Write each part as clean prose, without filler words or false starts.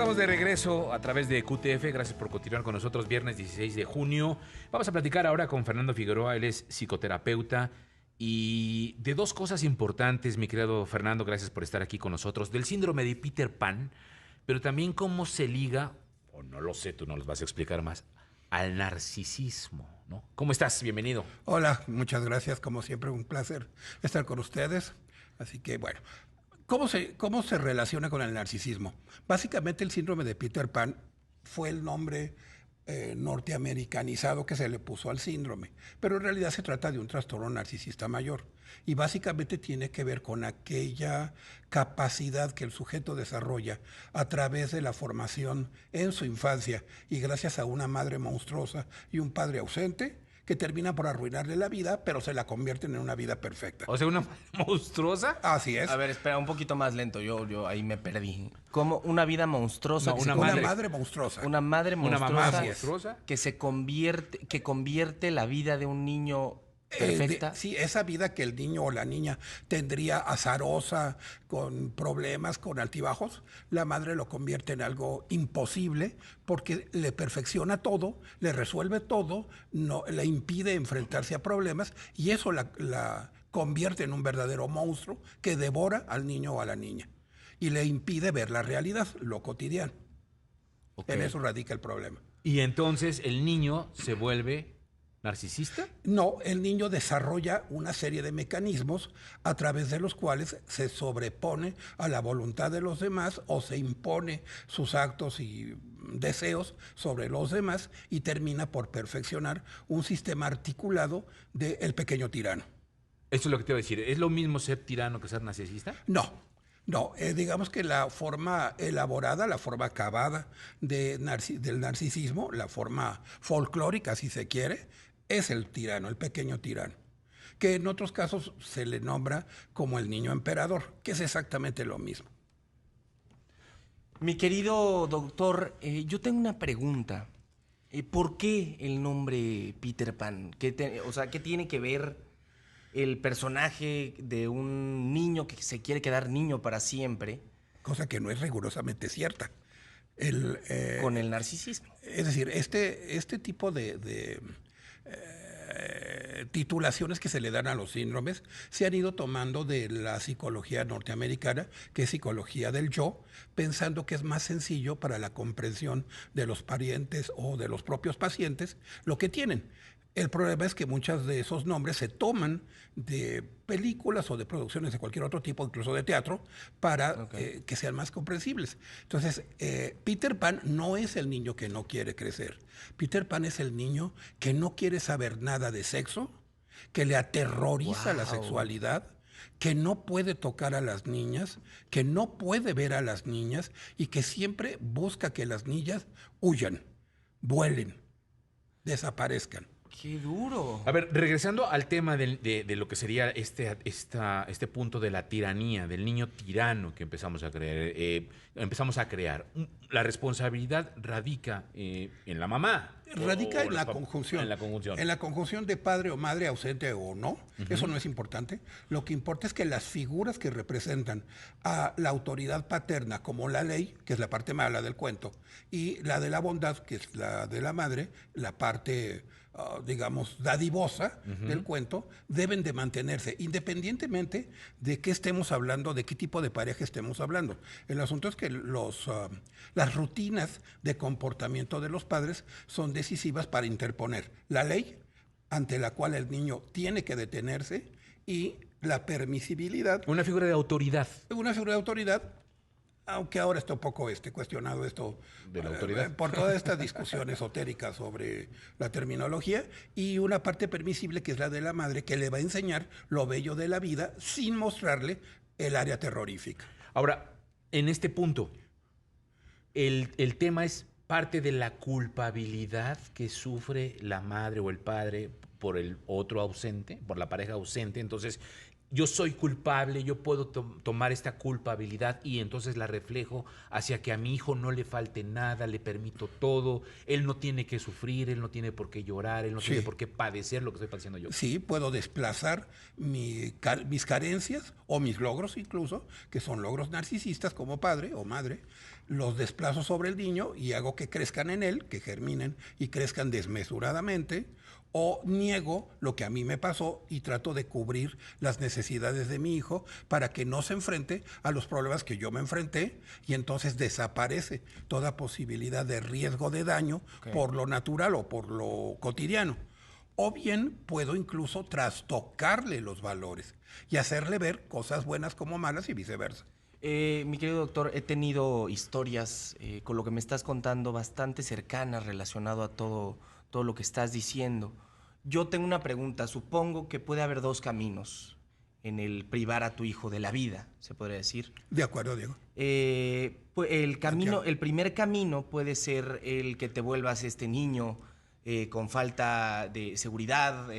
Estamos de regreso a través de QTF. Gracias por continuar con nosotros. Viernes 16 de junio. Vamos a platicar ahora con Fernando Figueroa. Él es psicoterapeuta. Y de dos cosas importantes, mi querido Fernando, gracias por estar aquí con nosotros. Del síndrome de Peter Pan, pero también cómo se liga, o no lo sé, tú nos lo vas a explicar más, al narcisismo, ¿no? ¿Cómo estás? Bienvenido. Hola, muchas gracias. Como siempre, un placer estar con ustedes. Así que, bueno, ¿cómo se relaciona con el narcisismo? Básicamente, el síndrome de Peter Pan fue el nombre norteamericanizado que se le puso al síndrome, pero en realidad se trata de un trastorno narcisista mayor y básicamente tiene que ver con aquella capacidad que el sujeto desarrolla a través de la formación en su infancia y gracias a una madre monstruosa y un padre ausente que termina por arruinarle la vida, pero se la convierten en una vida perfecta. O sea, una monstruosa. Así es. A ver, espera, un poquito más lento. Yo ahí me perdí. ¿Cómo una vida monstruosa? No, que una se Una madre. madre monstruosa. Una madre Una monstruosa. mamá Así es. monstruosa. Que convierte la vida de un niño perfecta. Sí, esa vida que el niño o la niña tendría azarosa, con problemas, con altibajos, la madre lo convierte en algo imposible porque le perfecciona todo, le resuelve todo, no, le impide enfrentarse a problemas y eso la convierte en un verdadero monstruo que devora al niño o a la niña y le impide ver la realidad, lo cotidiano. Ok. En eso radica el problema. Y entonces el niño se vuelve narcisista. No, el niño desarrolla una serie de mecanismos a través de los cuales se sobrepone a la voluntad de los demás o se impone sus actos y deseos sobre los demás y termina por perfeccionar un sistema articulado del pequeño tirano. Eso es lo que te iba a decir. ¿Es lo mismo ser tirano que ser narcisista? No, no, digamos que la forma elaborada, la forma acabada del narcisismo, la forma folclórica, si se quiere, es el tirano, el pequeño tirano, que en otros casos se le nombra como el niño emperador, que es exactamente lo mismo. Mi querido doctor, yo tengo una pregunta. ¿Por qué el nombre Peter Pan? O sea, ¿qué tiene que ver el personaje de un niño que se quiere quedar niño para siempre Cosa que no es rigurosamente cierta. con el narcisismo? Es decir, este tipo de titulaciones que se le dan a los síndromes se han ido tomando de la psicología norteamericana, que es psicología del yo, pensando que es más sencillo para la comprensión de los parientes o de los propios pacientes lo que tienen. El problema es que muchos de esos nombres se toman de películas o de producciones de cualquier otro tipo, incluso de teatro, para que sean más comprensibles. Entonces, Peter Pan no es el niño que no quiere crecer. Peter Pan es el niño que no quiere saber nada de sexo, que le aterroriza la sexualidad, que no puede tocar a las niñas, que no puede ver a las niñas y que siempre busca que las niñas huyan, vuelen, desaparezcan. ¡Qué duro! A ver, regresando al tema de lo que sería este punto de la tiranía, del niño tirano que empezamos a crear. La responsabilidad radica en la mamá. Radica en la los conjunción. En la conjunción. En la conjunción de padre o madre, ausente o no. Eso no es importante. Lo que importa es que las figuras que representan a la autoridad paterna, como la ley, que es la parte mala del cuento, y la de la bondad, que es la de la madre, la parte, digamos, dadivosa del cuento, deben de mantenerse, independientemente de qué estemos hablando, de qué tipo de pareja estemos hablando. El asunto es que las rutinas de comportamiento de los padres son decisivas para interponer la ley ante la cual el niño tiene que detenerse y la permisibilidad. Una figura de autoridad. Una figura de autoridad, aunque ahora está un poco cuestionado esto ¿De la autoridad? por toda esta discusión esotérica sobre la terminología, y una parte permisible que es la de la madre, que le va a enseñar lo bello de la vida sin mostrarle el área terrorífica. Ahora, en este punto, el tema es parte de la culpabilidad que sufre la madre o el padre por el otro ausente, por la pareja ausente. Entonces, yo soy culpable, yo puedo tomar esta culpabilidad y entonces la reflejo hacia que a mi hijo no le falte nada, le permito todo, él no tiene que sufrir, él no tiene por qué llorar, él no tiene por qué padecer lo que estoy padeciendo yo. Sí, puedo desplazar mis carencias o mis logros incluso, que son logros narcisistas como padre o madre, los desplazo sobre el niño y hago que crezcan en él, que germinen y crezcan desmesuradamente, o niego lo que a mí me pasó y trato de cubrir las necesidades de mi hijo para que no se enfrente a los problemas que yo me enfrenté y entonces desaparece toda posibilidad de riesgo de daño por lo natural o por lo cotidiano. O bien puedo incluso trastocarle los valores y hacerle ver cosas buenas como malas y viceversa. Mi querido doctor, he tenido historias con lo que me estás contando bastante cercanas relacionado a todo lo que estás diciendo. Yo tengo una pregunta. Supongo que puede haber dos caminos en el privar a tu hijo de la vida, se podría decir. De acuerdo, Diego. El primer camino puede ser el que te vuelvas este niño con falta de seguridad,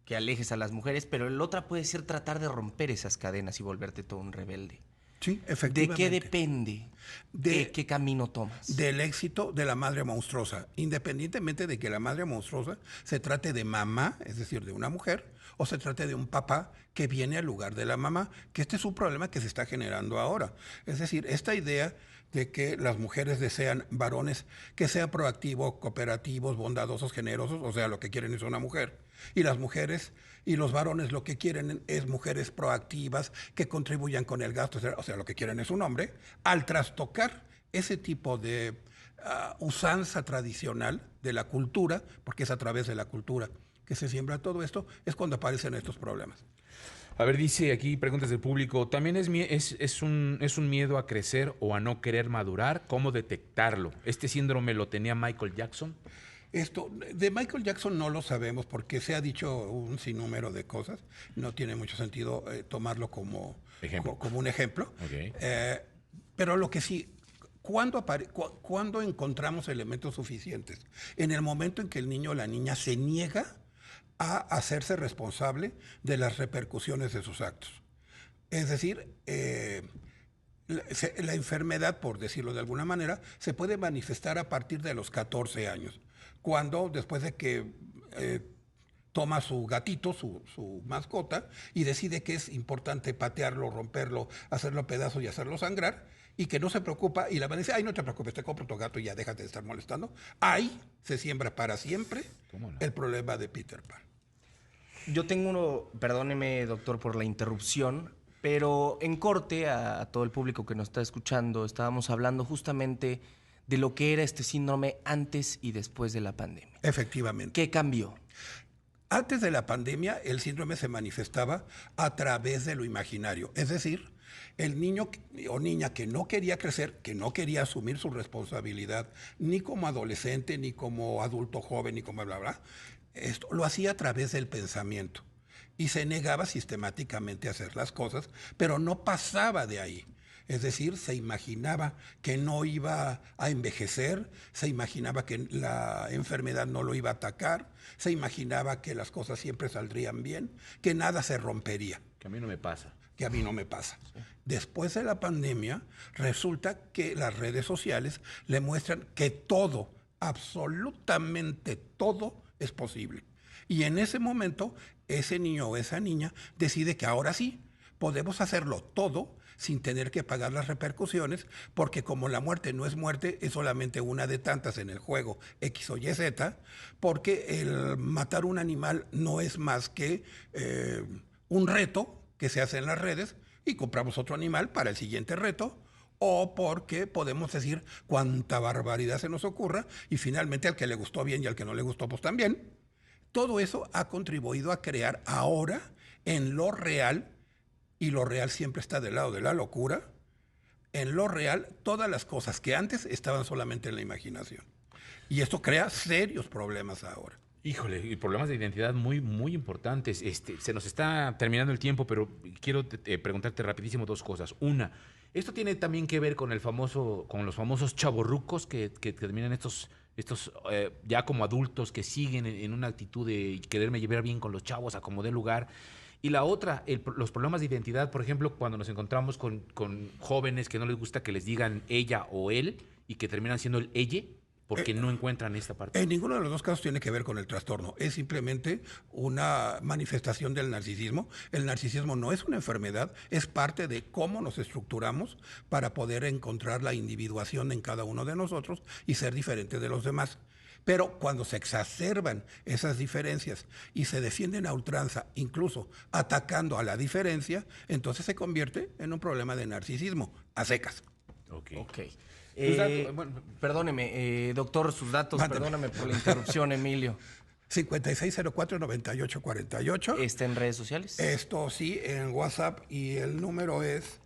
que alejes a las mujeres, pero el otro puede ser tratar de romper esas cadenas y volverte todo un rebelde. Sí, efectivamente. ¿De qué depende? ¿Qué camino tomas? Del éxito de la madre monstruosa, independientemente de que la madre monstruosa se trate de mamá, es decir, de una mujer, o se trate de un papá que viene al lugar de la mamá, que este es un problema que se está generando ahora. Es decir, esta idea de que las mujeres desean varones que sean proactivos, cooperativos, bondadosos, generosos, o sea, lo que quieren es una mujer. Y las mujeres y los varones lo que quieren es mujeres proactivas que contribuyan con el gasto, o sea, lo que quieren es un hombre. Al trastocar ese tipo de usanza tradicional de la cultura, porque es a través de la cultura que se siembra todo esto, es cuando aparecen estos problemas. A ver, dice aquí, preguntas del público, ¿también es un miedo a crecer o a no querer madurar? ¿Cómo detectarlo? ¿Este síndrome lo tenía Michael Jackson? Esto, de Michael Jackson no lo sabemos porque se ha dicho un sinnúmero de cosas. No tiene mucho sentido tomarlo como un ejemplo. Okay. Pero lo que sí, ¿cuándo encontramos elementos suficientes? En el momento en que el niño o la niña se niega a hacerse responsable de las repercusiones de sus actos. Es decir, la enfermedad, por decirlo de alguna manera, se puede manifestar a partir de los 14 años, cuando después de que toma su gatito, su mascota, y decide que es importante patearlo, romperlo, hacerlo pedazos y hacerlo sangrar, y que no se preocupa, y la madre dice, ay, no te preocupes, te compro tu gato y ya déjate de estar molestando. Ahí se siembra para siempre el problema de Peter Pan. Yo tengo uno, perdóneme, doctor, por la interrupción, pero en corte a todo el público que nos está escuchando, estábamos hablando justamente de lo que era este síndrome antes y después de la pandemia. Efectivamente. ¿Qué cambió? Antes de la pandemia, el síndrome se manifestaba a través de lo imaginario. Es decir, el niño o niña que no quería crecer, que no quería asumir su responsabilidad, ni como adolescente, ni como adulto joven, ni como bla, bla, esto lo hacía a través del pensamiento. Y se negaba sistemáticamente a hacer las cosas, pero no pasaba de ahí. Es decir, se imaginaba que no iba a envejecer, se imaginaba que la enfermedad no lo iba a atacar, se imaginaba que las cosas siempre saldrían bien, que nada se rompería. Que a mí no me pasa. Que a mí no me pasa. Sí. Después de la pandemia, resulta que las redes sociales le muestran que todo, absolutamente todo, es posible. Y en ese momento, ese niño o esa niña decide que ahora sí, podemos hacerlo todo sin tener que pagar las repercusiones, porque como la muerte no es muerte, es solamente una de tantas en el juego X o Y, Z, porque el matar un animal no es más que un reto que se hace en las redes y compramos otro animal para el siguiente reto, o porque podemos decir cuánta barbaridad se nos ocurra y finalmente al que le gustó bien y al que no le gustó pues también. Todo eso ha contribuido a crear ahora en lo real, y lo real siempre está del lado de la locura, en lo real todas las cosas que antes estaban solamente en la imaginación. Y esto crea serios problemas ahora. Híjole, y problemas de identidad muy, muy importantes. Se nos está terminando el tiempo, pero quiero preguntarte rapidísimo dos cosas. Una, esto tiene también que ver con los famosos chavorrucos que terminan estos ya como adultos que siguen en una actitud de quererme llevar bien con los chavos a como dé lugar. Y la otra, los problemas de identidad, por ejemplo, cuando nos encontramos con jóvenes que no les gusta que les digan ella o él y que terminan siendo el ella porque no encuentran esta parte. En ninguno de los dos casos tiene que ver con el trastorno. Es simplemente una manifestación del narcisismo. El narcisismo no es una enfermedad, es parte de cómo nos estructuramos para poder encontrar la individuación en cada uno de nosotros y ser diferentes de los demás. Pero cuando se exacerban esas diferencias y se defienden a ultranza, incluso atacando a la diferencia, entonces se convierte en un problema de narcisismo, a secas. Ok. Perdóneme, doctor, sus datos, Mándame. perdóname por la interrupción, Emilio. 5604-9848. ¿Está en redes sociales? Esto sí, en WhatsApp, y el número es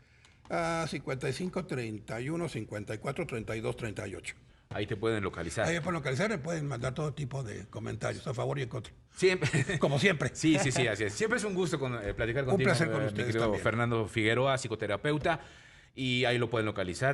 5531-543238. Ahí te pueden localizar. Ahí pueden localizar, me pueden mandar todo tipo de comentarios a favor y en contra. Siempre. Como siempre. Sí, así es. Siempre es un gusto platicar contigo. placer con mi ustedes querido también. Fernando Figueroa, psicoterapeuta, y ahí lo pueden localizar.